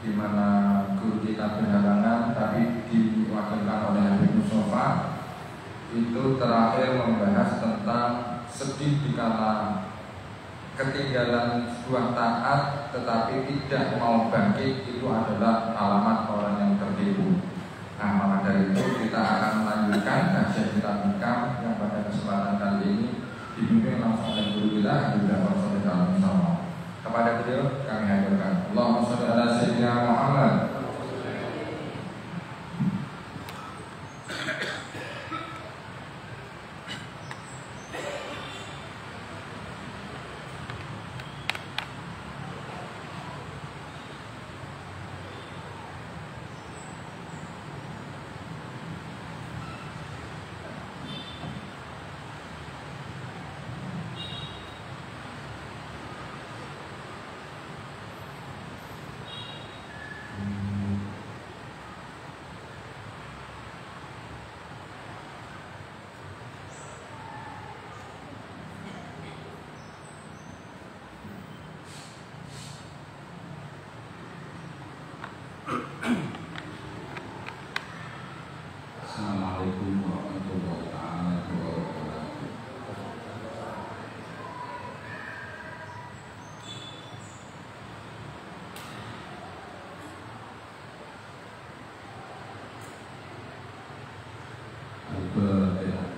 di mana guru kita berhalangan, tapi diwakilkan oleh Habib Mustafa, itu terakhir membahas tentang sedih dikala ketinggalan sebuah taat tetapi tidak mau bangkit, itu adalah alamat orang yang tertipu. Nah, maka dari itu kita akan melanjutkan kajian kitab Hikam yang pada kesempatan kali ini dibimbing langsung oleh guru kita juga Profesor Dalam Sama. Kepada beliau kami hadirkan. Allahumma sholli ala sayyidina Muhammad. Assalamualaikum warahmatullahi wabarakatuh. Al-Fatihah.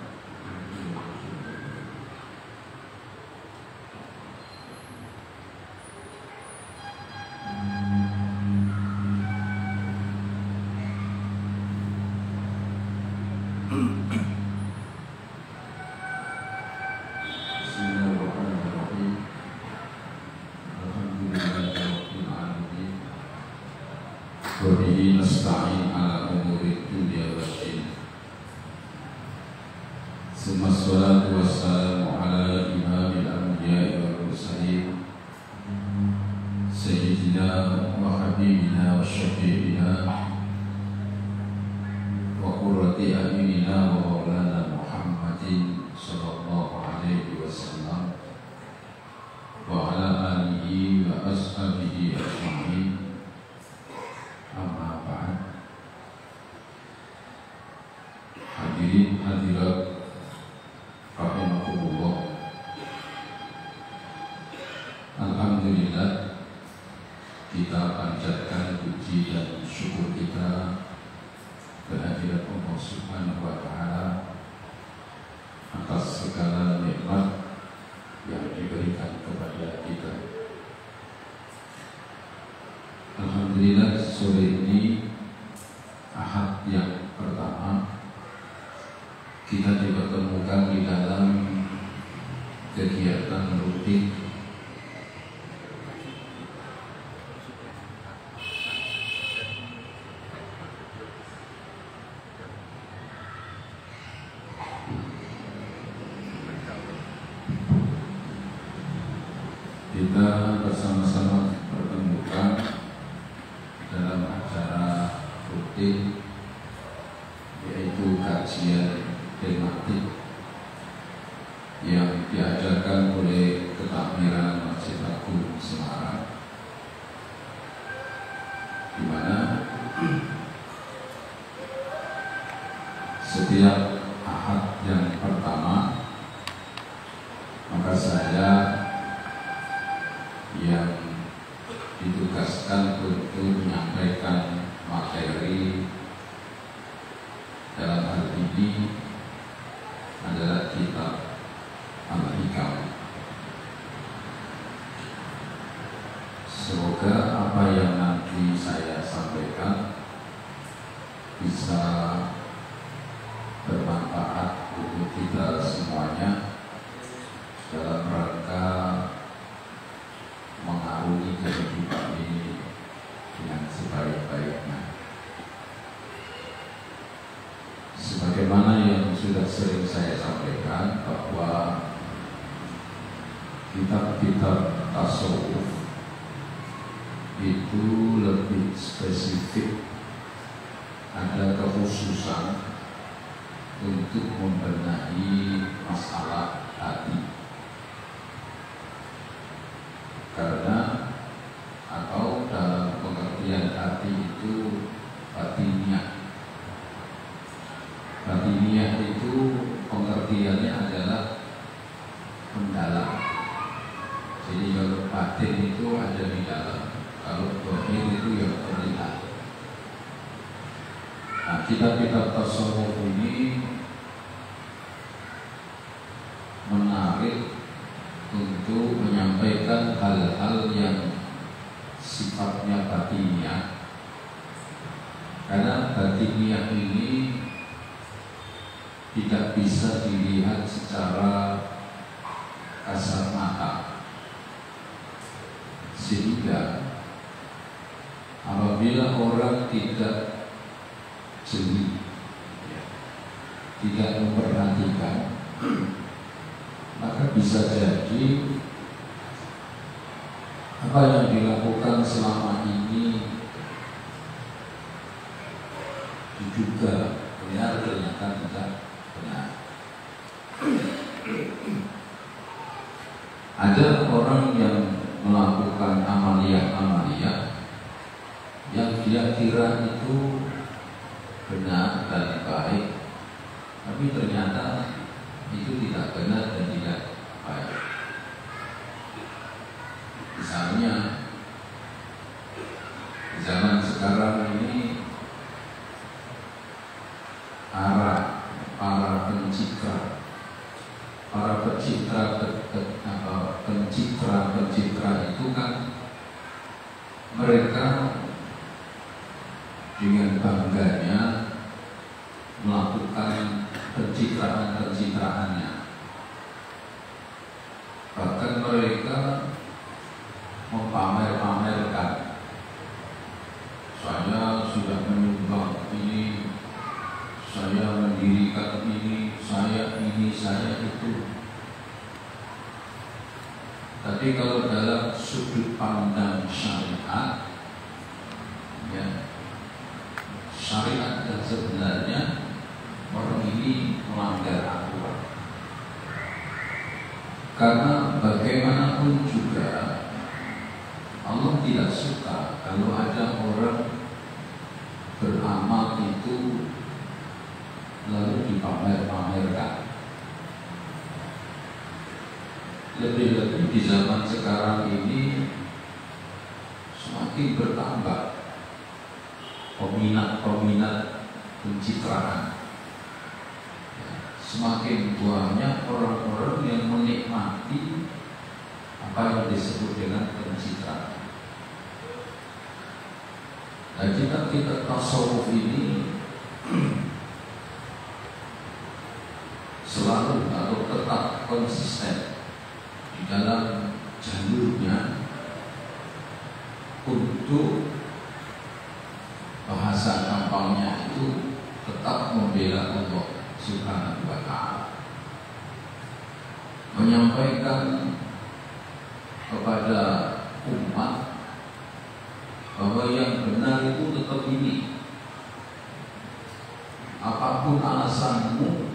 Bismillahirrahmanirrahim. Alhamdulillahirabbil alamin. Wa bihi nasta'in ala umuri dunya waddin. Summa sholatu wassalamu ala imamil anbiya'i wal mursalin sayyidina wa habibina wa syafi'ina wa qurrati a'yunina wa maulana Muhammadin sallallahu alaihi wasallam wa ala alihi wa ashabihi ajma'in. Amma ba'd. Hadirin hadirat rahimakumullah. Alhamdulillah, kita panjatkan puji dan syukur kita kehadirat Allah Subhanahu wa Ta'ala atas segala nikmat yang diberikan kepada kita. Alhamdulillah, sore ini Ahad yang pertama kita dipertemukan di dalam kegiatan rutin kita bersama-sama pertemukan dalam acara rutin, yaitu kajian tematik yang diajarkan oleh Ketakmiran Masjid Agung Semarang, di mana setiap Ahad yang pertama maka saya yang ditugaskan untuk menyampaikan materi dalam hal ini adalah kitab Al-Hikam. Semoga apa yang nanti saya sampaikan bisa bermanfaat untuk kita semuanya dalam rangka mengarungi kehidupan ini dengan sebaik-baiknya. Sebagaimana yang sudah sering saya sampaikan, bahwa kitab-kitab tasawuf itu lebih spesifik, ada kekhususan untuk membenahi masalah hati. Karena atau dalam pengertian hati itu batiniah. Batiniah itu pengertiannya adalah mendalam. Jadi kalau batin itu ada di dalam, kalau zahir itu yang terlihat. Nah, kitab-kitab tasawuf ini menarik untuk menyampaikan hal-hal yang sifatnya batiniah, karena batiniah ini tidak bisa dilihat secara kasar mata, sehingga apabila orang tidak jeli, tidak memperhatikan, maka bisa jadi apa yang dilakukan selama ini diduga benar, ternyata tidak benar. Ada orang yang melakukan amalia-amalia yang dia kira itu benar dan baik, tapi ternyata itu tidak benar dan tidak baik. Misalnya di zaman sekarang ini para pencitra itu kan mereka dengan bangganya melakukan pencitraan-pencitraannya. Bahkan mereka memamer-pamerkan, saya sudah menyumbang ini, saya mendirikan ini, saya itu. Tapi kalau dalam sudut pandang syariat, ya, syariat yang sebenarnya orang ini melanggar aturan. Karena bagaimanapun juga Allah tidak suka kalau ada orang beramal itu lalu dipamer-pamerkan. Lebih-lebih di zaman sekarang ini semakin bertambah peminat-peminat pencitraan. Semakin banyak orang-orang yang menikmati apa yang disebut dengan pencitraan. Nah, kita tasawuf ini selalu atau tetap konsisten di dalam jalurnya untuk bahasa gampangnya itu tetap membela Allah Subhanahu wa ta'ala, menyampaikan kepada umat bahwa yang benar itu tetap ini. Apapun alasanmu,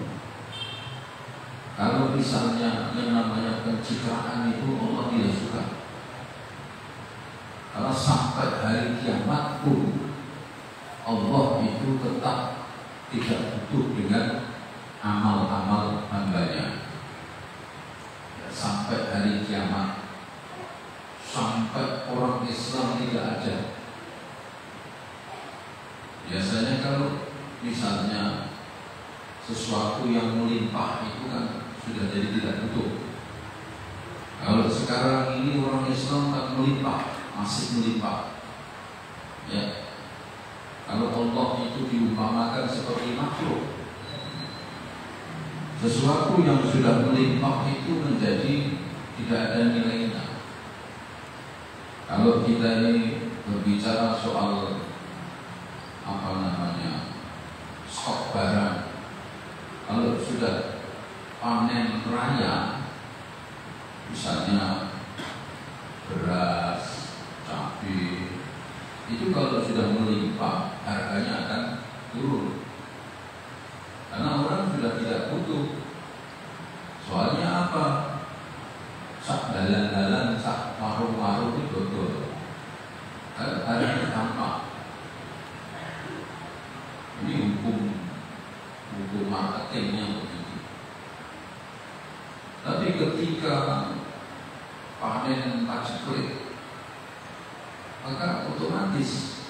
kalau misalnya yang namanya pencitraan itu Allah tidak suka. Kalau sampai hari kiamat pun Allah itu tetap tidak butuh dengan amal-amal hambanya. Ya, sampai hari kiamat, sampai orang Islam tidak ada. Biasanya kalau misalnya sesuatu yang melimpah itu kan sudah jadi tidak butuh. Kalau sekarang ini orang Islam tak melimpah, masih melimpah. Ya, kalau Allah itu diumpamakan seperti makhluk, sesuatu yang sudah melimpah itu menjadi tidak ada nilainya. Kalau kita ini berbicara soal stok barang, kalau sudah panen raya, misalnya beras, cabai, itu kalau sudah melimpah harganya akan turun, karena orang sudah tidak butuh. Soalnya apa? Sak dalan-dalan, sak warung-warung itu betul. Harganya gampang. hukum marketingnya begitu. Tapi ketika panen paceklik, maka otomatis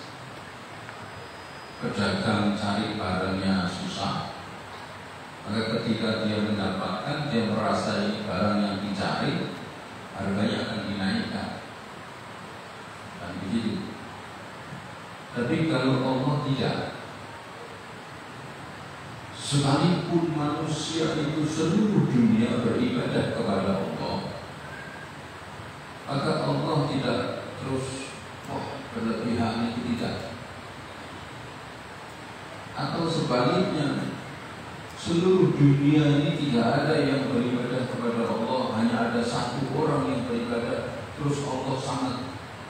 pedagang cari barangnya susah. Maka ketika dia mendapatkan, dia merasa ini barang yang dicari, harganya akan dinaikkan. Dan begitu. Tapi kalau Allah tidak, sekalipun manusia itu seluruh dunia beribadah kepada Allah, maka Allah tidak terus berlebihan, itu tidak. Atau sebaliknya, seluruh dunia ini tidak ada yang beribadah kepada Allah, hanya ada satu orang yang beribadah, terus Allah sangat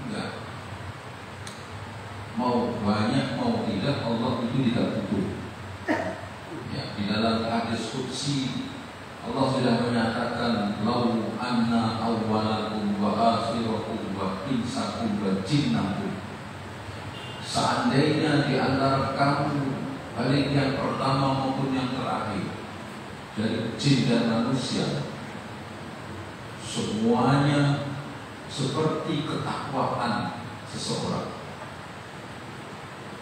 enggak. Mau banyak mau tidak, Allah itu tidak butuh. Ya, di dalam hadis qudsi Allah sudah menyatakan, lau anna awwalakum wa akhirakum wa insakum wa jinnakum, seandainya di antara kamu, baik yang pertama maupun yang terakhir, dari jin dan manusia, semuanya seperti ketakwaan seseorang.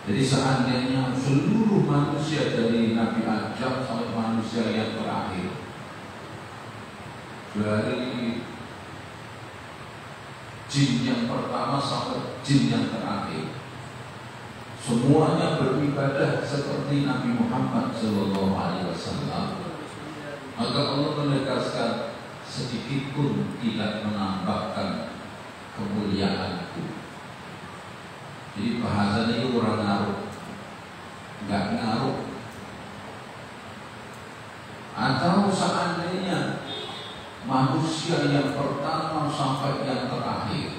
Jadi seandainya seluruh manusia dari Nabi Adam sampai manusia yang terakhir, dari jin yang pertama sampai jin yang terakhir, semuanya beribadah seperti Nabi Muhammad SAW, maka Allah menegaskan, sedikit pun tidak menambahkan kemuliaanku. Jadi bahasanya itu kurang ngaruh, nggak ngaruh. Atau seandainya manusia yang pertama sampai yang terakhir,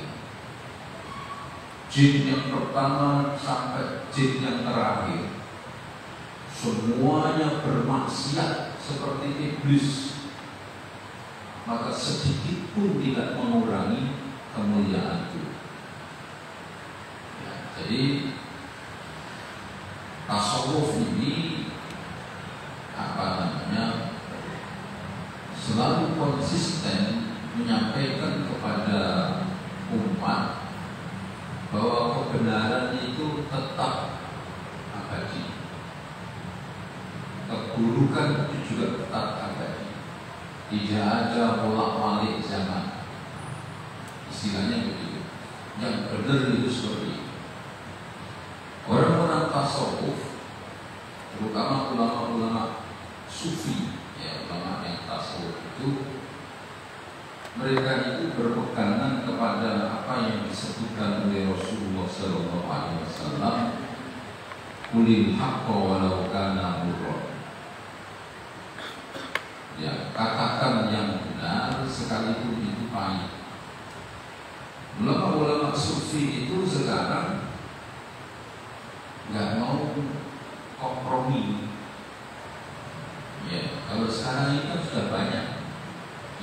jin yang pertama sampai jin yang terakhir, semuanya bermaksiat seperti iblis, maka sedikit pun tidak mengurangi kemuliaanku. Ya, jadi tasawuf ini selalu konsisten menyampaikan kepada umat bahwa kebenaran itu tetap abadi, keburukan itu juga tetap abadi, tidak ada bolak-balik zaman. Istilahnya begitu. Yang benar itu seperti itu. Orang-orang tasawuf, terutama ulama-ulama sufi, ya, ulama yang tasawuf itu, mereka itu berpegangan kepada apa yang disebutkan oleh Rasulullah SAW, "Qulil haqqa walau kana murra." Ya, katakan yang benar sekalipun itu pahit. Ulama-ulama sufi itu sekarang nggak mau kompromi. Ya, kalau sekarang ini kan sudah banyak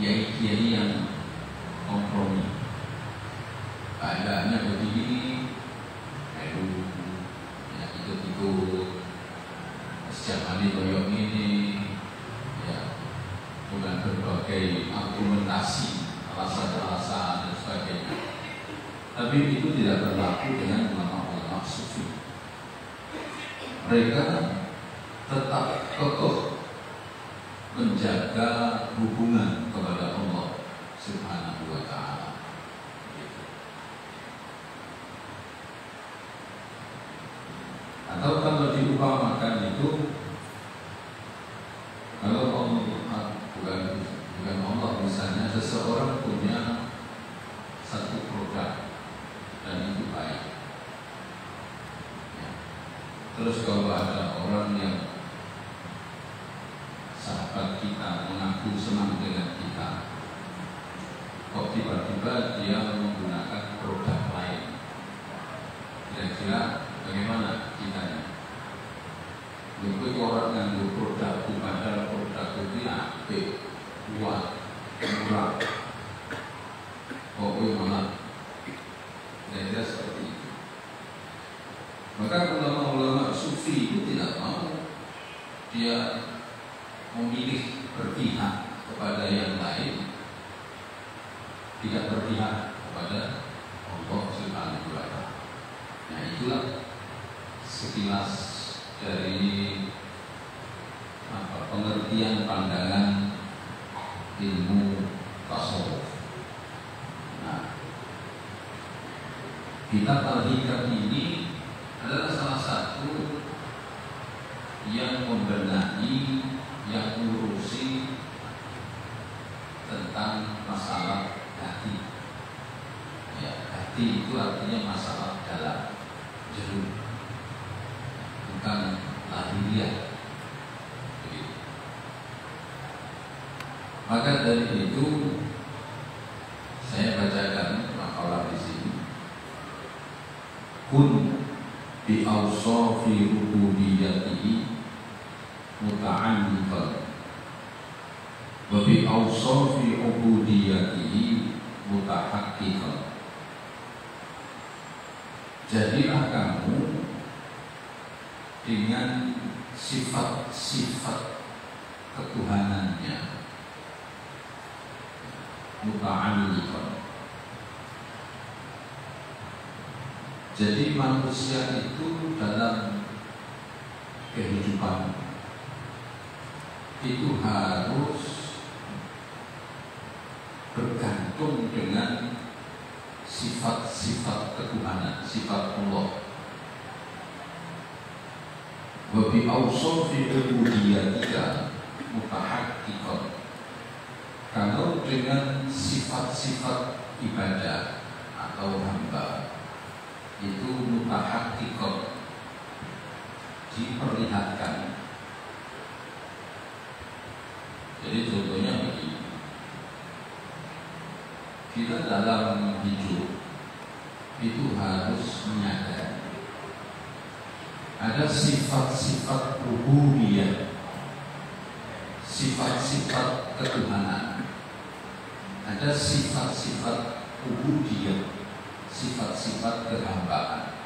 kiai-kiai yang kompromi. Keadaannya begini, ya ikut-ikut, setiap hari koyok ini, ya, dengan berbagai argumentasi, alasan-alasan dan sebagainya. Tapi itu tidak berlaku dengan ulama-ulama sufi. Mereka tetap kokoh menjaga hubungan kepada Allah Subhanahu wa Ta'ala. Atau kalau diumpamakan itu, kalau Allah bukan Allah, misalnya seseorang punya satu produk dan itu baik. Terus kalau ada orang yang sahabat kita mengaku senang dengan kita, kok tiba-tiba dia menggunakan produk lain, kira-kira bagaimana kitanya? Lebih orang yang produk padahal produk itu apik, kuat, murah, kok malah kira-kira seperti itu. Maka ulama-ulama sufi itu tidak mau dia memilih berpihak kepada yang lain, tidak berpihak kepada Allah Subhanahu wa Ta'ala. Nah, itulah sekilas dari pengertian pandangan ilmu tasawuf. Nah, kitab Al-Hikam ini adalah salah satu yang membenahi, yang mengurusi tentang masalah hati. Ya, hati itu artinya masalah dalam, jeruk, bukan lahiriah. Maka dari itu saya bacakan makalah di sini. Kun bi awsafi rububiyyatihi muta'alliqan wa bi awsafi ubudiyyatihi mutahaqqiqan. Jadilah kamu dengan sifat-sifat ketuhanannya muta'alliqan. Jadi manusia itu dalam kehidupan itu harus bergantung dengan sifat-sifat ketuhanan, sifat Allah. Wa bi awsafi ubudiyyatika mutahaqqiqan. Kalau dengan sifat-sifat ibadah atau hamba itu mutahaqqiqan, diperlihatkan. Jadi contohnya begini, kita dalam hidup itu harus menyadari ada sifat-sifat rububiyah, sifat-sifat ketuhanan, ada sifat-sifat ubudiyah, sifat-sifat kehambaan.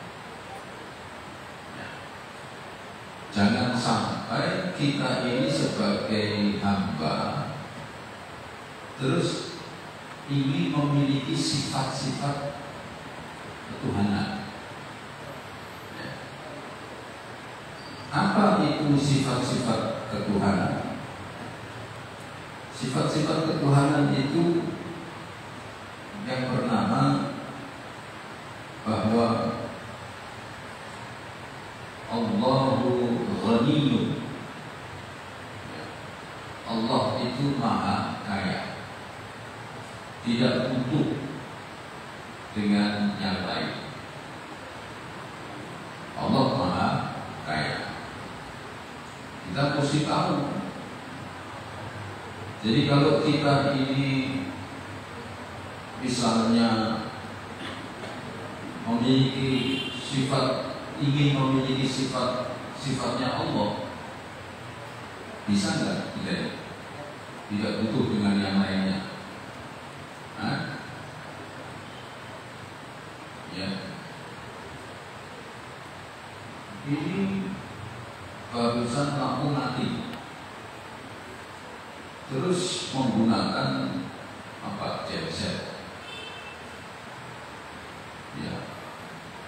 Jangan sampai kita ini sebagai hamba terus ingin memiliki sifat-sifat ketuhanan. Apa itu sifat-sifat ketuhanan? Sifat-sifat ketuhanan itu yang pertama bahwa Allahu Ghaniyyun, Allah itu maha kaya, tidak butuh dengan yang lain. Allah maha kaya. Kita mesti tahu. Jadi kalau kita ini misalnya memiliki sifat, ingin memiliki sifatnya Allah, bisa nggak? Tidak butuh dengan yang lainnya. Ya, ini barusan lampu mati, terus menggunakan genset, ya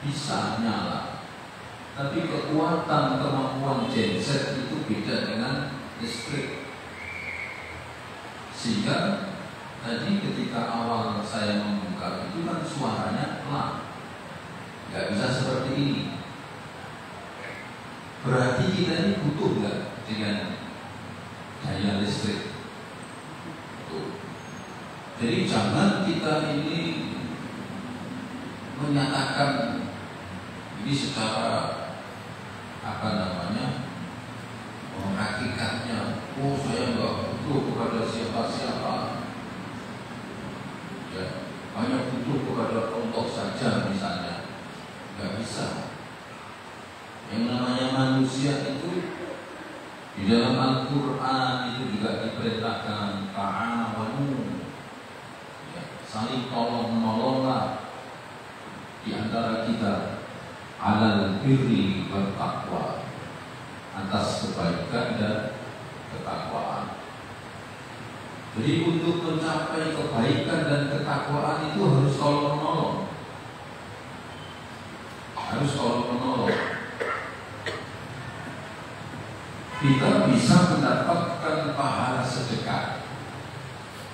bisa nyala. Tapi kekuatan kemampuan genset itu beda dengan listrik. Sehingga tadi ketika awal saya membuka itu kan suaranya pelan, nggak bisa seperti ini. Berarti kita ini butuh nggak dengan daya listrik? Jadi jangan kita ini menyatakan ini secara hakikatnya, saya nggak butuh kepada siapa-siapa, ya, hanya butuh kepada Allah saja misalnya. Nggak bisa. Yang namanya manusia itu di dalam Al-Quran itu juga diperintahkan ta'awanu, ya, saling tolong menolonglah di antara kita, alal birri wal taqwa, atas kebaikan dan ketakwaan. Jadi untuk mencapai kebaikan dan ketakwaan itu harus tolong menolong. Harus tolong menolong. Kita bisa mendapatkan pahala sedekah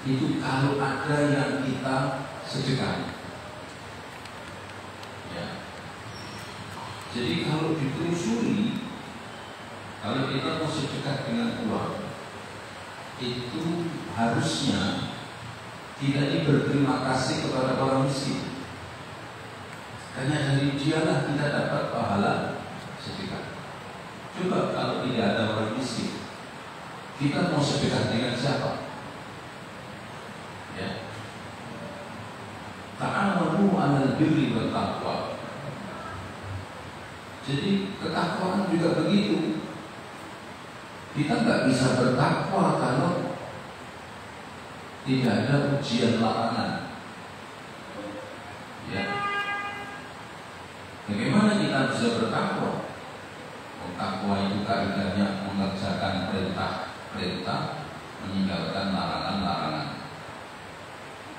itu kalau ada yang kita sedekah. Ya. Jadi kalau ditelusuri, kalau kita mau sedekah dengan uang, itu harusnya tidak berterima kasih kepada orang miskin, karena dari dialah kita dapat pahala sedekah. Coba kalau tidak ada orang miskin, kita mau sedekah dengan siapa? Ya. Ta'awanu 'alal birri wat taqwa. Jadi ketakwaan juga begitu. Kita nggak bisa bertakwa kalau tidak ada ujian larangan. Ya. Bagaimana kita bisa bertakwa? Takwa itu kaidahnya mengerjakan perintah, meninggalkan larangan-larangan.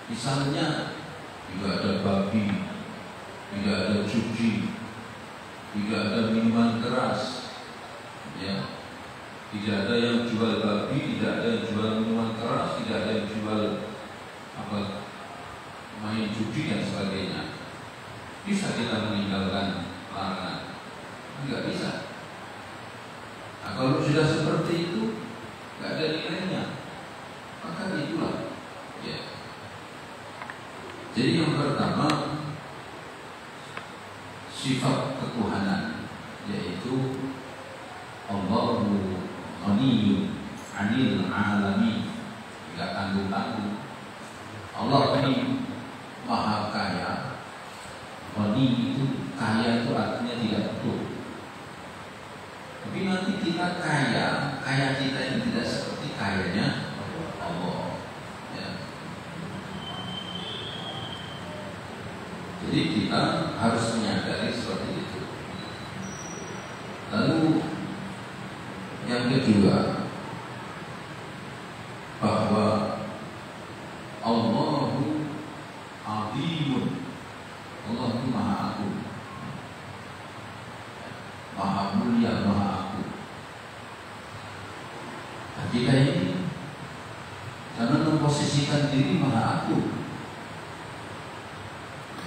Misalnya tidak ada babi, tidak ada judi, tidak ada minuman keras, ya, tidak ada yang jual babi, tidak ada yang jual minuman keras, tidak ada yang jual main judi dan sebagainya. Bisa kita meninggalkan larangan? Tidak bisa. Nah, kalau sudah seperti itu, nggak ada nilainya, maka itulah, ya. Jadi yang pertama, sifat ketuhanan, yaitu Allahu Ghaniyyun 'anil 'alamin, tidak tanggung-tanggung. Allah ini maha kaya. Ghani itu kaya, itu artinya tidak betul. Tapi nanti kita kaya kita ini tidak seperti kayanya Allah. Ya. Jadi kita harus menyadari seperti itu. Lalu yang kedua, bahwa Allahu Azimun, Allah itu maha agung, maha mulia, maha agung. Nah, kita ini jangan memposisikan diri maha agung.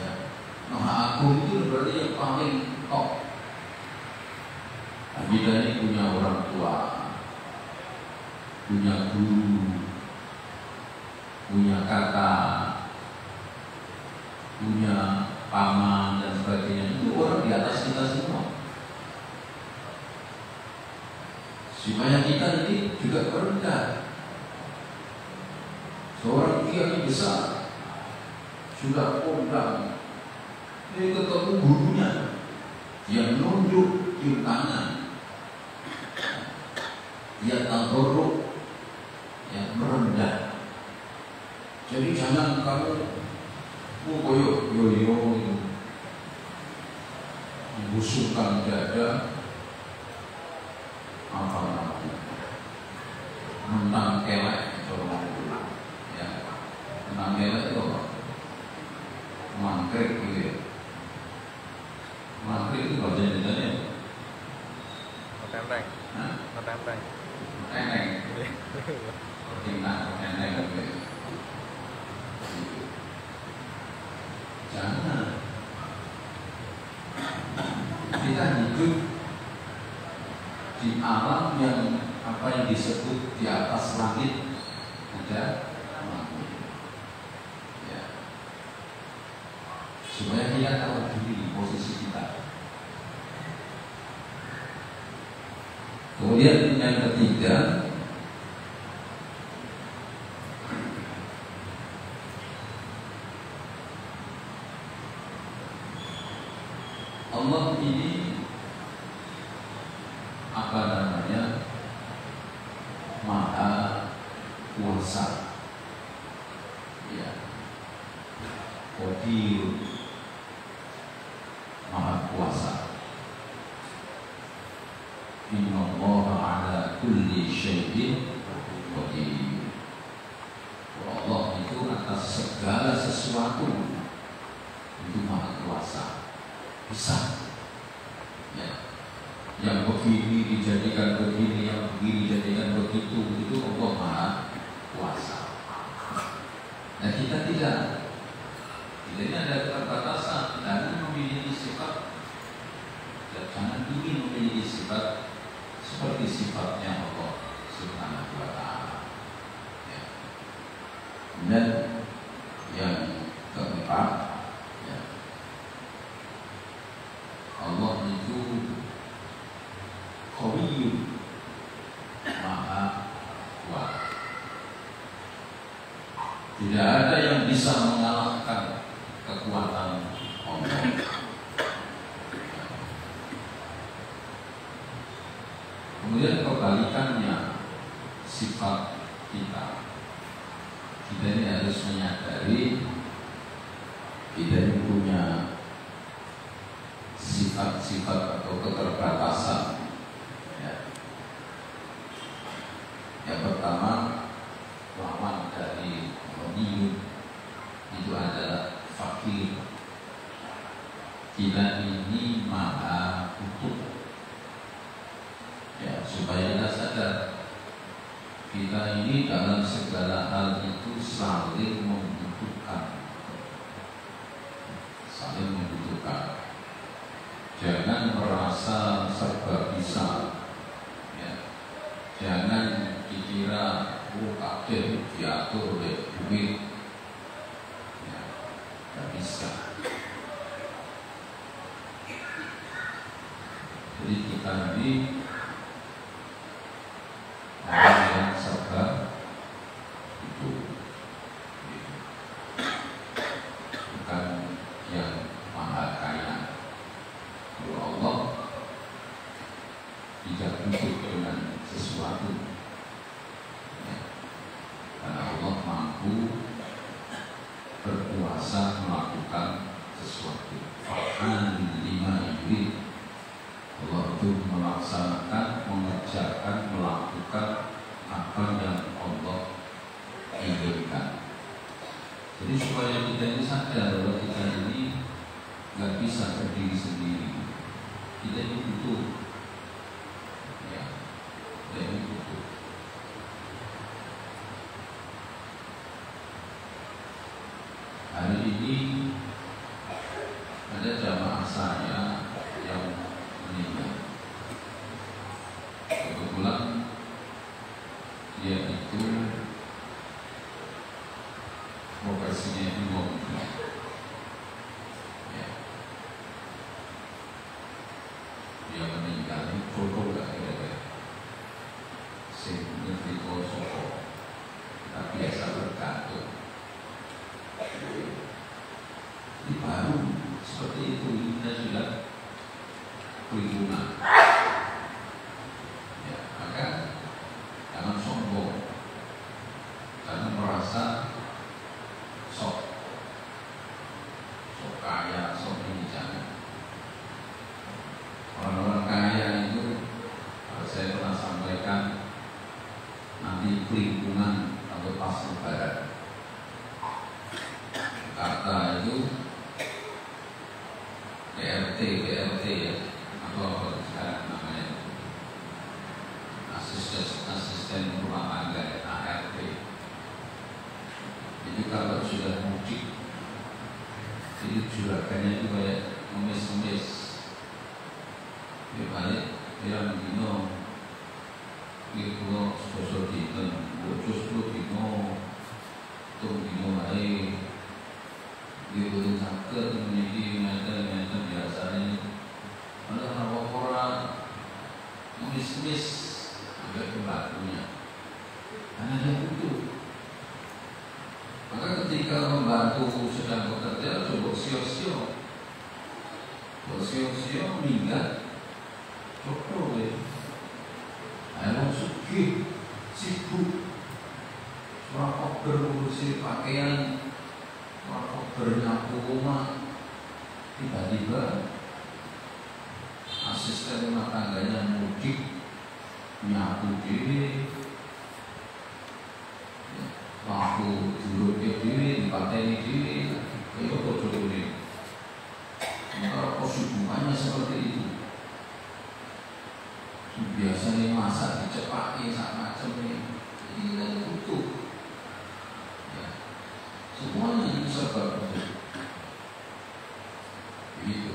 Ya, maha agung itu berarti yang paling top. Nah, kita ini punya orang tua, punya guru, punya kakak, punya paman dan sebagainya. Itu orang di atas kita semua. Supaya kita ini juga rendah. Seorang kiai besar sudah kondang, dia ketemu gurunya, dia nunduk cium tangan, dia tadarruk, yang merendah. Jadi jangan kamu koyo yo membusungkan dada, menang kelek, ya, menang kelek itu apa? Mangkrik gitu ya. Mangkrik itu bahasa Indonesia apa? Tenteng. Hah? Tenteng. Tenteng. Tenteng gitu ya. Jangan. Kita hidup di alam yang apa yang disebut di atas langit ada langit, ya. Supaya kita tahu diri posisi kita. Kemudian yang ketiga, Allah ini apa namanya, maha kuasa, ya, Qadir, maha kuasa. Innallaha ala kulli syai'in qadir. Bisa. Ya. Yang begini dijadikan begini, yang begini dijadikan begitu, itu Allah Maha Kuasa. Nah kita tidak. Jadi ada keterbatasan, dan memiliki sifat. Jangan ingin memiliki sifat seperti sifatnya Allah Subhanahu wa Ta'ala. Ya. Dan yang keempat, ya, Allah itu Qawiyyun, Maha Kuat. Tidak ada yang bisa mengalahkan kekuatan Allah. Kemudian kebalikannya sifat kita. Kita ini harus menyadari kita ini punya sifat-sifat atau keterbatasan. Ya. Yang pertama, lawan dari ghaniyun itu adalah fakir. Kita ini maha butuh. Ya, supaya kita sadar kita ini dalam segala hal itu saling membutuhkan. Saling membutuhkan. Jangan merasa serba bisa. Ya. Jangan dikira kabeh diatur oleh duit. Ya, tidak bisa. Jadi kita ini orang yang serba itu bukan yang maha kaya. Kalau Allah tidak butuh dengan sesuatu, ya. Karena Allah mampu berkuasa melakukan sesuatu. Fa'an lima yurid. Allah itu melaksanakan, mengerjakan, melakukan apa yang Allah inginkan. Jadi supaya kita ini sadar bahwa kita ini nggak bisa berdiri sendiri. Kita ini butuh, ya, kita ini butuh. Hari ini ada jamaah saya yang meninggal. Kebetulan dia itu profesinya imam. Ya. Dia meninggal di foto gak kira-kira. Sing ngerti kosong, tak biasa bergantung. Di baru seperti itu kita sudah perlindungan. Ya, maka jangan sombong, jangan merasa sok kaya, sok ini, jangan. Orang-orang kaya itu, kalau saya pernah sampaikan, nanti perlindungan atau pas lebaran. Kata itu BRT ya, atau apa sekarang namanya, asisten rumah tangga, ART. Jadi kalau sudah mudik, jadi juragannya itu kayak ngemis-ngemis. Dia balik, dia begino, itu sebesar dinten, bocus 10 dino, tung dino baik. Dia boleh sakit, memiliki meter biasanya. Ada orang-orang ngemis-ngemis agak pembantunya, karena dia butuh. Maka ketika membantu sedang bekerja, coba sio-sio minggat, coba ya. Ayo sugih, sibuk, surat berurusi pakaian, bernyapu rumah, tiba-tiba asisten rumah tangganya mudik, nyapu diri, lampu dulu diri, dipateni diri, itu bodoh ini. Maka kesibukan biasanya masak dicepaki sak macam ini. Jadi kita butuh ya, semuanya ini serba butuh. Begitu.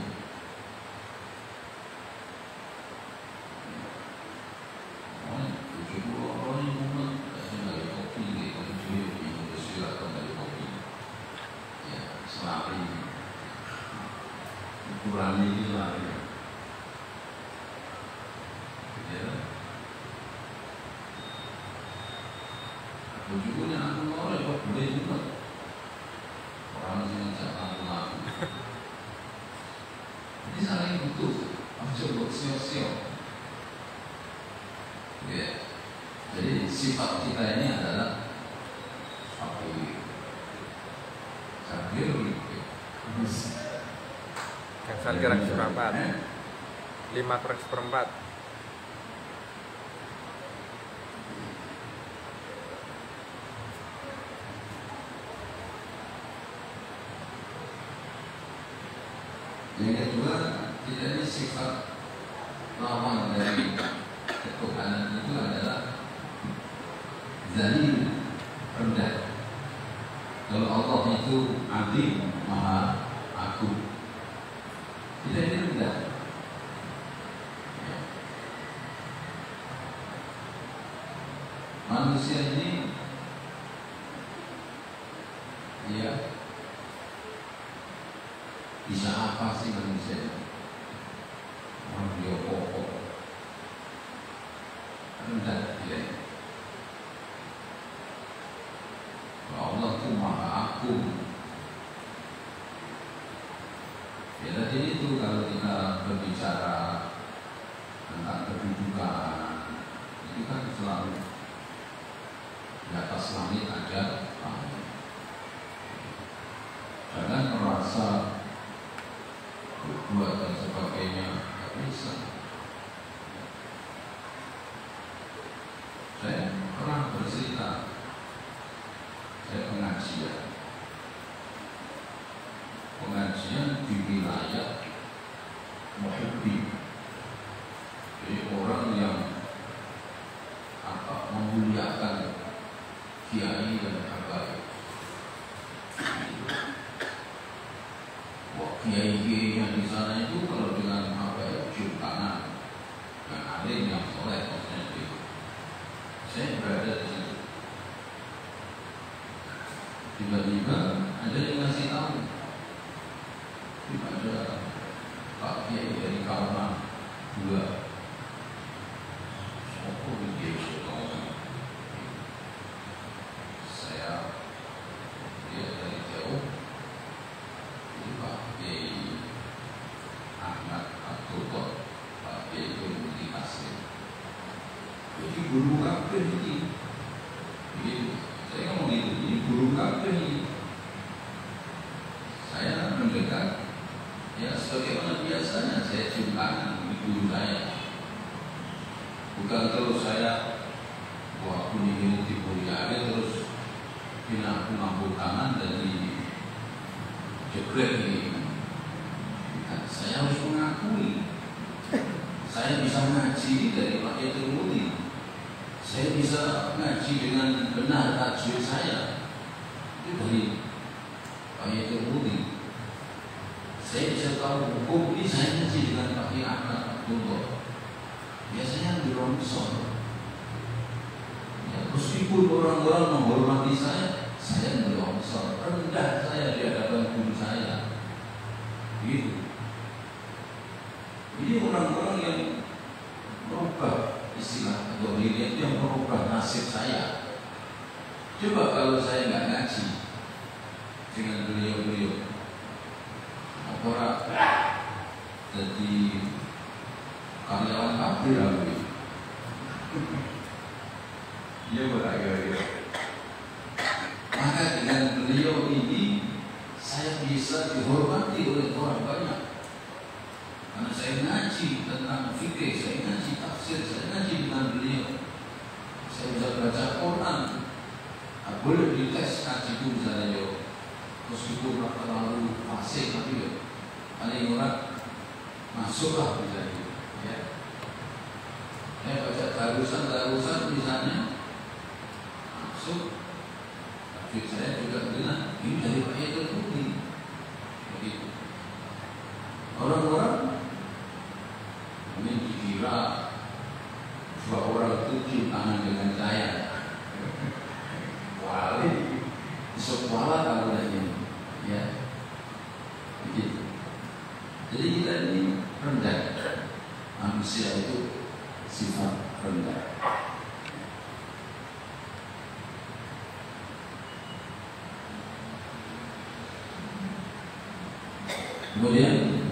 Ukuran ini lah ya. Ujungnya aku mau kok boleh juga. Orang yang jangan laku. Ini saling butuh. Coba sio-sio. Ya. Jadi sifat kita ini adalah apa ini? Sambil Yang gerak seperempat, 5 kurang seperempat. Yang kedua, tidak ada sifat lawan dari ketuhanan itu adalah zalil, rendah. Kalau Allah itu adil, maha agung, tidak ada rendah. Ya. Manusia ini ya bisa apa sih manusia ini? Orang dia pokok rendah ya. Allah itu maha agung. Ya tadi itu kalau kita berbicara tentang kedudukan itu kan selalu di atas langit ada langit. Jangan merasa berbuat dan sebagainya, tidak bisa. Saya pernah bercerita, saya pengajian di wilayah Muhibbi, jadi orang yang memuliakan kiai dan habaib. Kiai-kiai yang di sana itu kalau dengan habaib cium tangan, yang alim yang soleh maksudnya itu. Saya berada di situ. Tiba-tiba ada yang ngasih tahu, ada Pak Kiai dari Kauman 2. Saya lihat dari jauh, ini Pak Kiai Ahmad Abdul Pak Kiai Budi Asli. Jadi guru kafir ini, saya ngomong gitu, ini guru kafir ini. Saya mendekat, ya sebagaimana biasanya saya cium tangan di guru saya. Bukan terus saya, wah aku ingin dimuliakan terus pindah aku ngambil tangan dan dijegrek ini. Saya harus mengakui, saya bisa ngaji dari Pak Yatul Mudi. Saya bisa ngaji dengan benar tajwid saya itu dari Pak Yatul Mudi. Saya bisa tahu hukum ini, saya ngaji dengan Pak Kiai Ahmad Abdul. Biasanya di Romson. Ya, meskipun orang-orang menghormati saya di Romson. Rendah saya di hadapan guru saya. Gitu. Ini orang-orang yang merubah istilah atau diri itu yang merubah nasib saya. Coba kalau saya nggak ngaji dengan beliau-beliau, apa jadi karyawan kafir aku. Dia beragam. Maka dengan beliau ini saya bisa dihormati oleh orang banyak. Karena saya ngaji tentang fikih, saya ngaji tafsir, saya ngaji dengan beliau. Saya bisa baca Quran. Boleh dites ngajiku misalnya yo. Meskipun terlalu fasih tapi yo paling orang masuklah misalnya. Ya. Saya baca darusan misalnya masuk, tapi saya juga bilang ini dari Pak Yaitul Putih. Begitu. Orang-orang ini dikira dua orang itu cium tangan dengan saya. Wali, sekolah tahu lagi, ya. Begitu. Jadi kita ini rendah. Manusia itu sifat rendah. Kemudian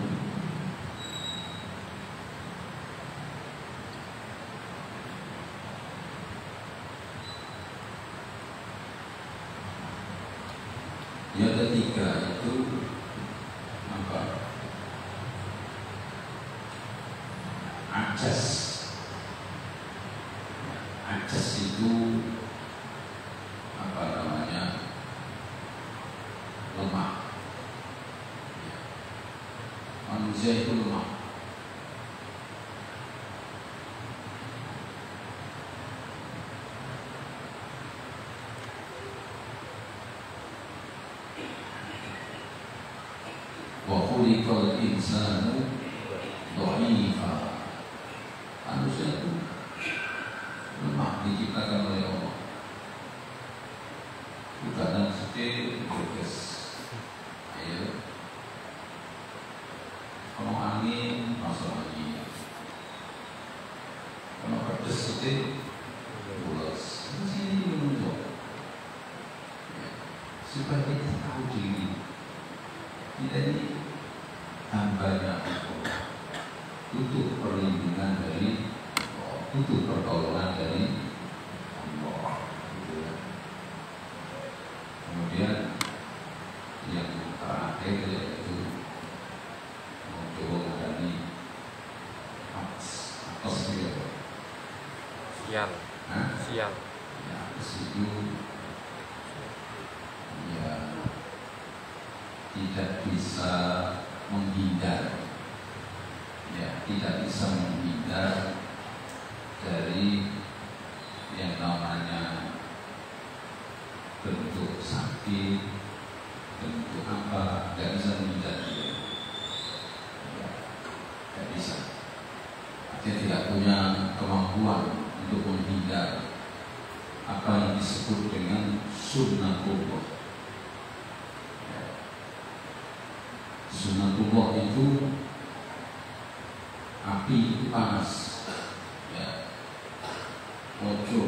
yang ketiga itu apa? Ajas. Ajas itu apa namanya? Lemah. Manusia itu lemah. Wa khuliqal insanu dha'ifa. Manusia itu lemah, diciptakan oleh Allah. Bukan sedih, berges. Ayo. Kalau angin, masuk angin. Kalau pedes sedih, pulas. Ini menunjuk. Supaya kita tahu diri. Kita ini hambanya Allah, butuh perlindungan dari Allah, butuh pertolongan dari Allah. Kemudian yang terakhir yaitu mencoba menghadapi atas dia. Sial. Sial. Ya, itu ya tidak bisa menghindar, ya tidak bisa menghindar dari yang namanya bentuk sakit, bentuk apa, nggak bisa menghindar dia, ya, nggak bisa. Dia tidak punya kemampuan untuk menghindar apa yang disebut dengan sunnatullah. Sunnatullah itu api itu panas, ya. Ojo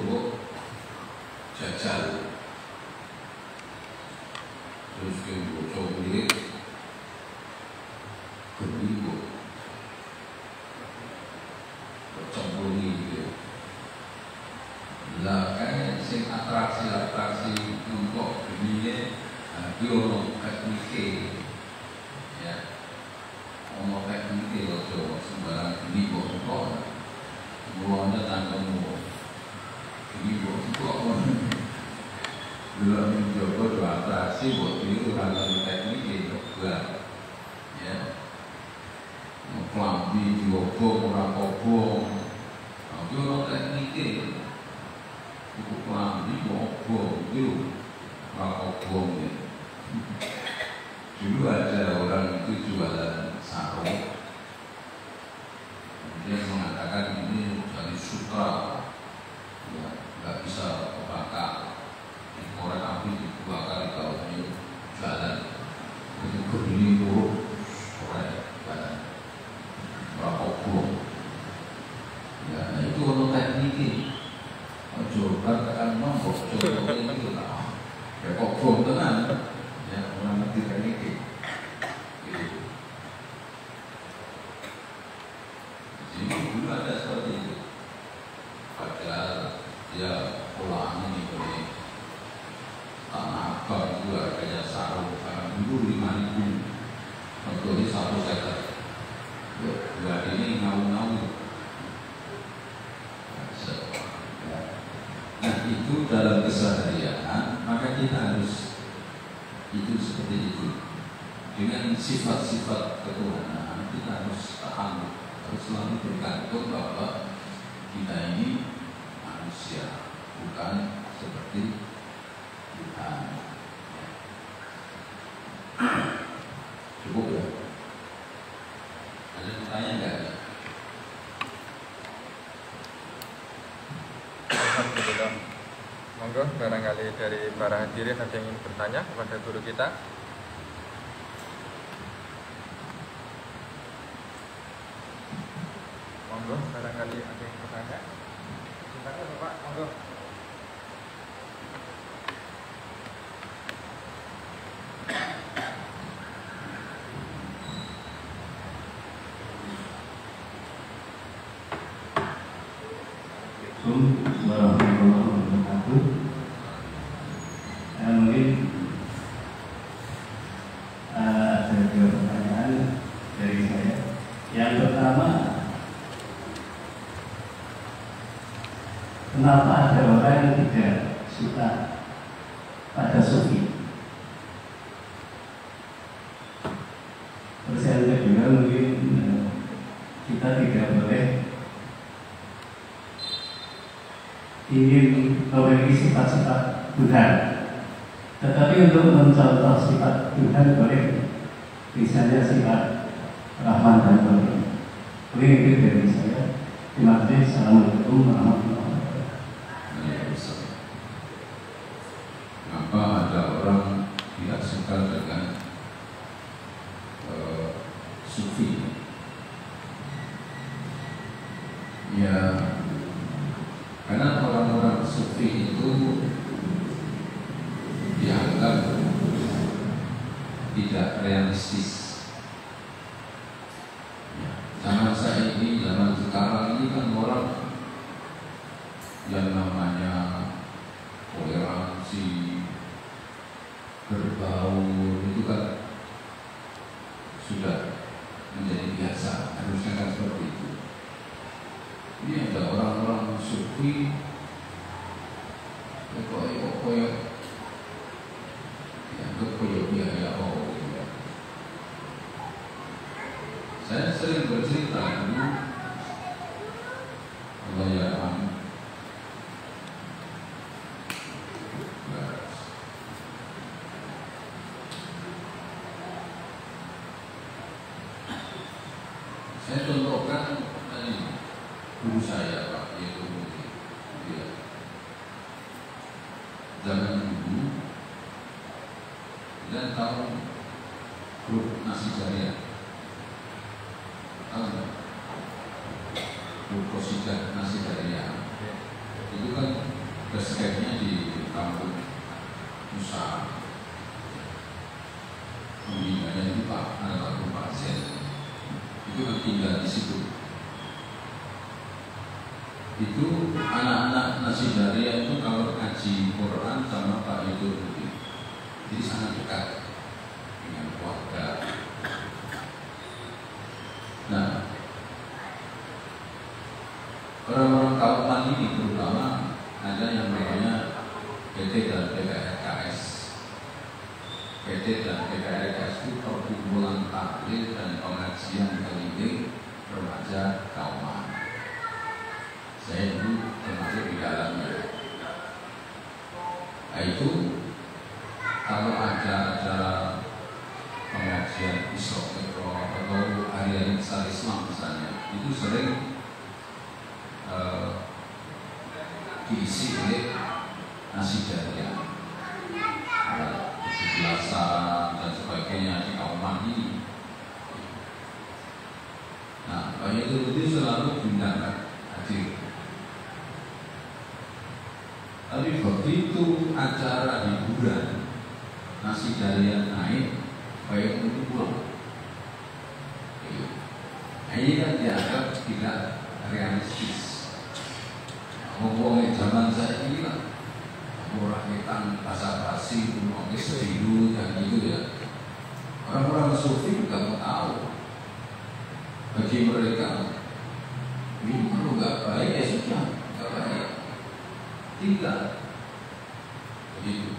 jajal, terus ojo kulit, berminggu, bercampuri gitu. Lah kayak sing atraksi untuk begini, biolog teknik. Ya, ono teknik ojo sembarang ini kok mulanya tanggamu ini kok belum mencoba dua atraksi buat itu tanggamu teknik itu enggak, ya, kelambi diobong orang obong, tapi ono teknik itu kelambi diobong itu orang obong ya. Dulu ada orang itu jualan sarung, dia mengatakan ini dari sutra, ya, nggak bisa terbakar, dikorek api dibakar kalau ini jalan, itu berdiri buruk, korek jalan, berapa buruk, ya itu kalau teknik, coba katakan nombok, coba itu lah, ya kok bom tenan. Ya, orang ngerti teknik gitu. Jadi dulu ada seperti itu. Padahal dia pulang ini dari Tanah Abang itu harganya sarung sekarang dulu 5.000. Untuk ini 1 seker. Buat ini ngau-ngau. Nah itu dalam keseharian maka kita harus itu seperti itu. Dengan sifat-sifat ketuhanan kita harus tahan, harus selalu bergantung bahwa kita ini manusia, bukan seperti Tuhan. Cukup ya? Ada pertanyaan nggak? Alhamdulillah. Monggo barangkali dari para hadirin ada yang ingin bertanya kepada guru kita. Monggo barangkali ada yang bertanya. Silakan Bapak, monggo. Assalamualaikum warahmatullahi wabarakatuh. Mungkin ada dua pertanyaan dari saya. Yang pertama, kenapa ada orang yang tidak suka pada sufi? Terus yang kedua, mungkin kita tidak boleh ingin memiliki sifat-sifat Tuhan, tetapi untuk mencontoh sifat Tuhan boleh, misalnya sifat Rahman dan Rahim. Ini itu dari saya. Terima kasih. Assalamualaikum warahmatullahi wabarakatuh. Kenapa ada orang tidak suka dengan sufi? Ya, karena orang-orang sufi itu dianggap tidak realistis. Ya, zaman saya ini, zaman sekarang ini kan orang yang namanya toleransi, berbaur itu kan sudah menjadi biasa. Harusnya kan seperti itu. Ini ada orang-orang sufi koyok dianggap koyok biaya. Saya sering bercerita dulu kebayaan saya contohkan tadi guru saya Pak, yaitu dia zaman dulu dan tahu grup nasi jariah, tahu nggak? Grup Kosidah nasi jariah itu kan basketnya di kampung Nusa, pembinanya itu Pak almarhum Pak Zen, itu kan tinggal di situ. Itu anak-anak nasi jariah itu kalau ngaji Quran sama Pak itu jadi sangat dekat dengan keluarga. Nah, orang-orang Kauman ini terutama ada yang namanya PT dan PKRKS. PT dan PKRKS itu perkumpulan taklim dan pengajian keliling remaja Kauman. Saya dulu termasuk di dalamnya. Nah, itu kalau ada acara pengajian Isra Mi'raj atau hari-hari besar Islam misalnya, itu sering diisi oleh nasi jariah, kejelasan dan sebagainya di Kauman ini. Nah, Pak itu selalu diundangkan hadir. Tapi begitu acara hiburan nasi jariah naik, baik itu pulang. Ini kan dianggap tidak realistis. Ngomongin zaman saya ini lah, rakyatan basa-basi, ngomongin sedilu dan itu ya. Orang-orang sufi juga mau tahu. Bagi mereka, ini kalau nggak baik ya sudah, nggak baik. Tidak begitu.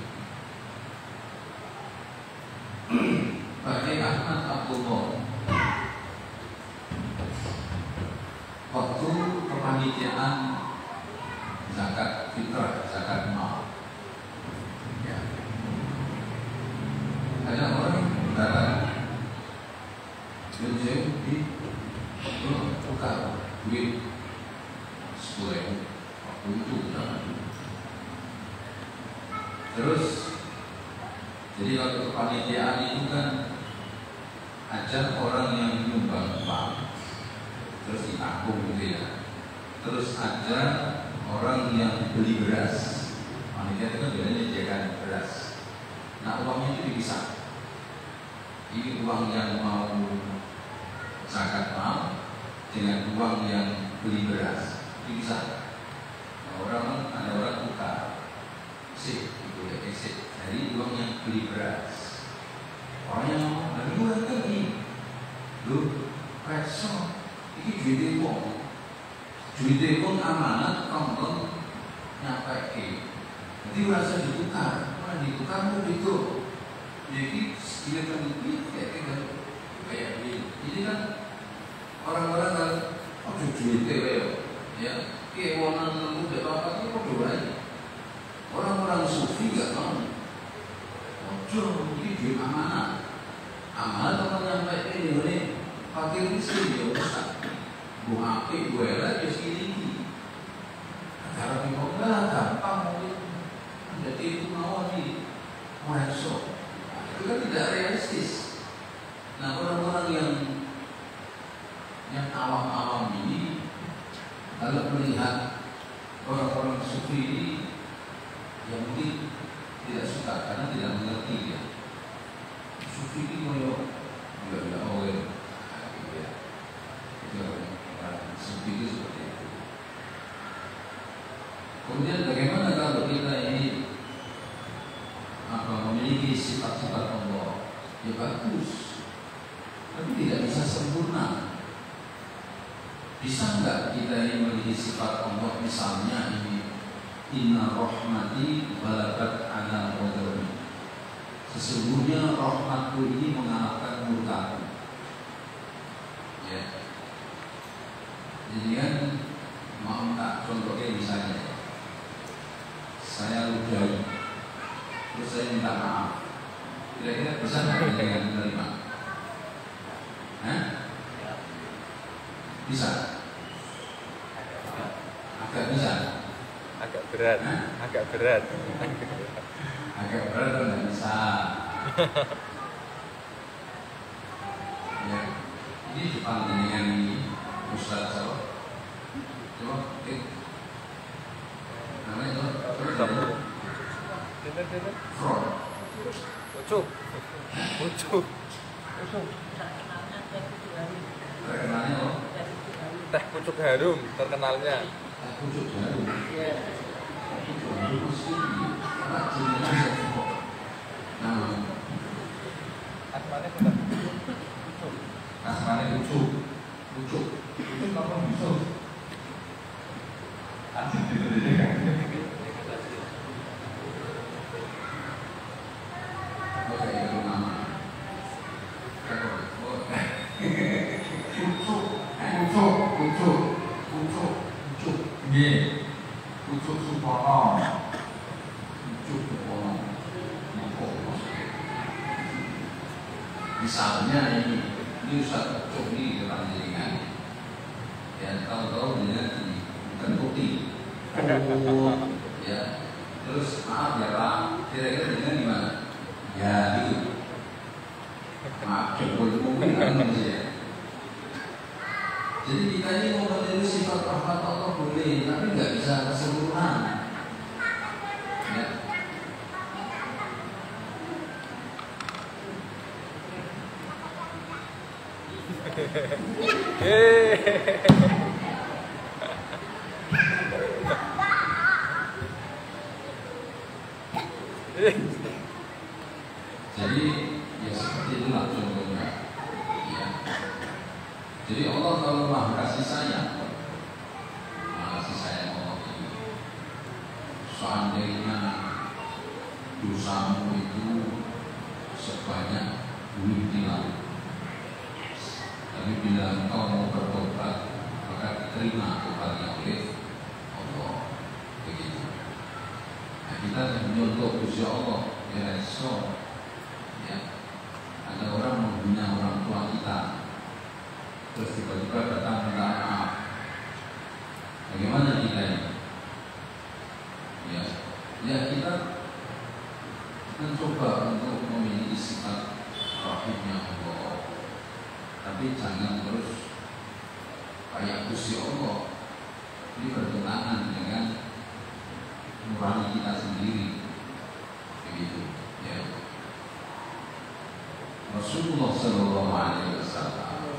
Pakai Ahmad Abdullah waktu kepanitiaan zakat fitrah, zakat mal. Ya. Ada orang datang menjauh di tukar duit 10.000 waktu itu zaman. Terus jadi waktu kepanitiaan itu kan ajak orang yang nyumbang uang terus ditabung gitu ya. Terus ada orang yang beli beras. Panitia itu kan biasanya menyediakan beras. Nah uangnya itu dipisah. Ini uang yang mau zakat mal dengan uang yang beli beras dipisah. Nah, ada orang tukar sih itu ya exit dari uang yang beli beras. Orang yang mau dari luar kan ini, lu preso, ini duitnya uang amanat, konton nyampe ke. Jadi rasa ditukar, mana ditukar mau itu, jadi sekalian duit kayak ini. Jadi kan orang-orang kan, oh duitnya ya, kewonan lu apa itu kok lagi. Orang-orang sufi gak mau. Ojo, ini duit amanah. Amanah teman nyampe ini fakir miskin ya Ustaz. Bu api, bu era ya segini. Karena bingung lah, gampang mungkin. Jadi itu mau nih, merensok. Itu kan tidak realistis. Nah orang-orang yang awam-awam ini, kalau melihat orang-orang sufi ini, yang mungkin tidak suka karena tidak mengerti dia. Sufi ini mau tidak awal, ya. Sufi itu seperti itu. Kemudian bagaimana kalau kita ini memiliki sifat-sifat Allah? Ya bagus, tapi tidak bisa sempurna. Bisa enggak kita ini memiliki sifat Allah? Misalnya ini, Inna rahmati balagat ana ghadabi. Sesungguhnya rahmatku ini mengalahkan murkaku. Ya. Jadi kan mau minta contohnya misalnya, saya ludahi, terus saya minta maaf. Kira-kira bisa nggak dengan menerima? Hah? Bisa? Agak bisa. Agak berat. Agak berat atau nggak bisa. Ya, ini Jepang dengan Ustaz siapa? Coba, namanya Front. Ucup. Terkenalnya loh. Teh pucuk harum terkenalnya. Pucuk harum. Pucuk harum Asmane sudah. Asmane Ucup. Ucup apa bisa? Asik gitu deh kan. Oke, itu nama. Ucup. Nggih. Ucup Supono. Misalnya ini Ustaz Ucup ini orang jaringan, ya tahu-tahu dia bukan putih, ya terus maaf ya Pak, kira-kira dengan gimana? Ya gitu, maaf Jokowi mungkin kan ya. Jadi kita ini mau meniru sifat rahmat Allah boleh, tapi nggak bisa keseluruhan. Ya. Jadi ya seperti itulah contohnya. Ya. Jadi Allah kalau maha kasih sayang Allah ini. Seandainya dosamu itu sebanyak duit di laut, tapi bila engkau mau bertobat diterima tobatnya oleh Allah. Begitu. Nah, kita menyontoh Gusti Allah, ya Rasul. Ya, ada orang menghina orang tua kita, terus tiba-tiba datang minta maaf. Bagaimana kita ini? Ya kita mencoba untuk memiliki sifat rahimnya Allah, tapi jangan terus kayak Gusti Allah ini bertentangan dengan nurani kita sendiri, begitu ya. Rasulullah Shallallahu Alaihi Wasallam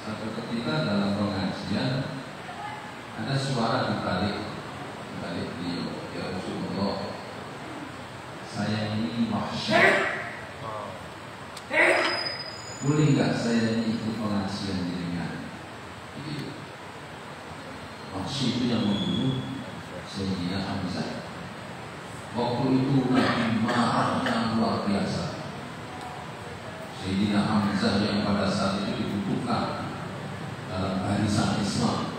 satu ketika dalam pengajian ada suara di balik beliau, ya Rasulullah, saya ini wahsy, boleh nggak saya ini ikut pengajian dengan? Begitu. Wahsy itu yang membunuh Sayyidina Hamzah. Waktu itu Nabi marahnya luar biasa. Sayyidina Hamzah yang pada saat itu dibutuhkan dalam barisan Islam,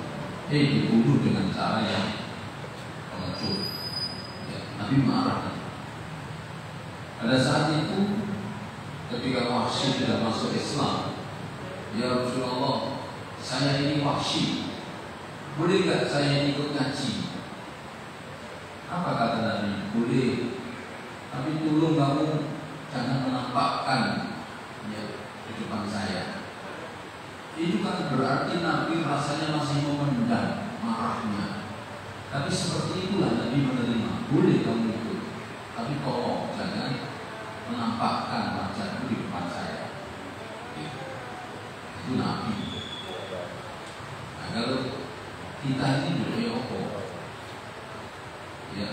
dibunuh dengan cara yang pengecut. Ya, Nabi marah. Pada saat itu, ketika Wahsy tidak masuk Islam, ya Rasulullah, saya ini Wahsy, boleh nggak saya ikut ngaji? Apa kata Nabi? Boleh, tapi tolong kamu jangan menampakkan ya di depan saya. Itu kan berarti Nabi rasanya masih memendam marahnya. Tapi seperti itulah Nabi menerima. Boleh kamu ikut, tapi tolong jangan menampakkan wajahmu di depan saya. Itu Nabi. Nah, kalau kita ini boleh apa? Ya.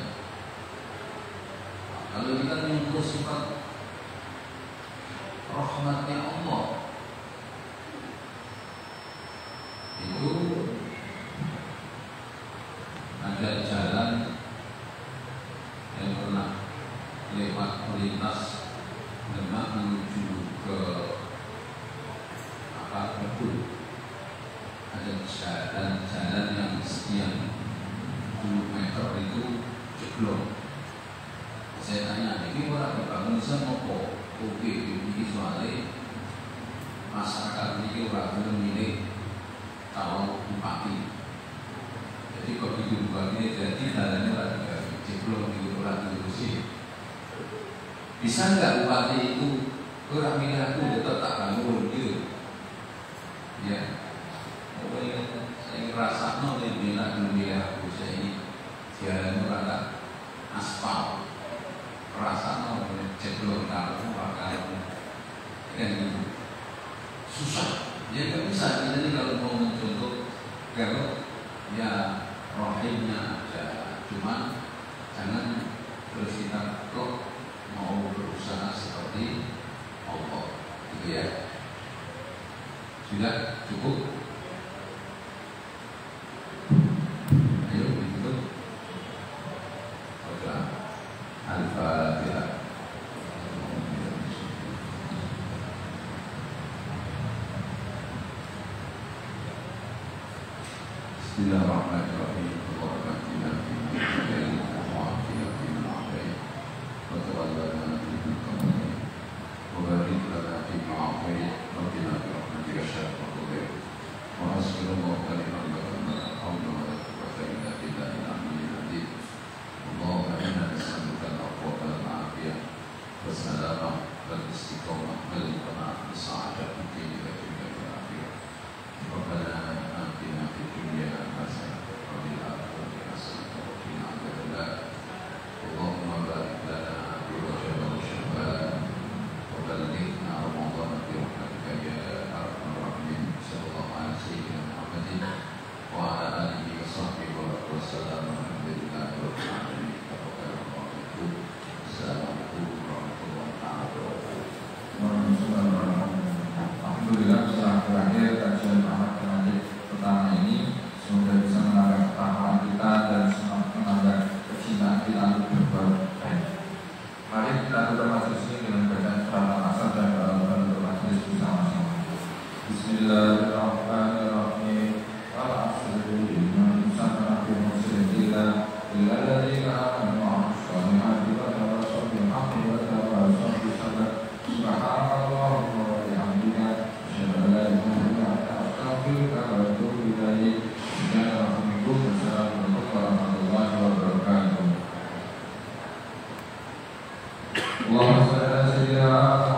Kalau kita menyentuh sifat rahmatnya Allah, itu ada jalan yang pernah lewat melintas Demak menuju ke Bengkulu. Ada jalan yang sekian 10 meter itu jeblok. Saya tanya, ini orang dibangun sama apa? Oke, ini soalnya masyarakat ini orang belum milik calon bupati. Jadi begitu bupati jadi jalannya lagi jeblok di orang Indonesia. Bisa nggak bupati itu orang milih aku tetap tak bangun gitu? Ya, saya ngerasa nih bila aku saya ini jalan orang aspal, rasa jeblok kalau bakal kan gitu. Susah. Ya nggak bisa. Kita ini kalau mau mencontoh kalau ya rohimnya aja, cuma jangan terus kita kok mau berusaha seperti Allah, gitu ya. Sudah cukup. Ayo ditutup. Baca Al-Fatihah. Bismillahirrahmanirrahim. Allahumma inna nas'aluka al-'afwa wal 'afiyah was-salamah wal istiqamah wal qana'ah bis-sa'adah fid din wal akhirah. Rabbana atina fid dunya hasanah wa fil akhirati hasanah wa qina adzabannar. Allahumma barik lana fi Rajab wa Sya'ban wa ballighna Ramadan bi rahmatika ya arhamar rahimin. Sallallahu alaihi wa sallam. Allahumma shalli ala sayyidina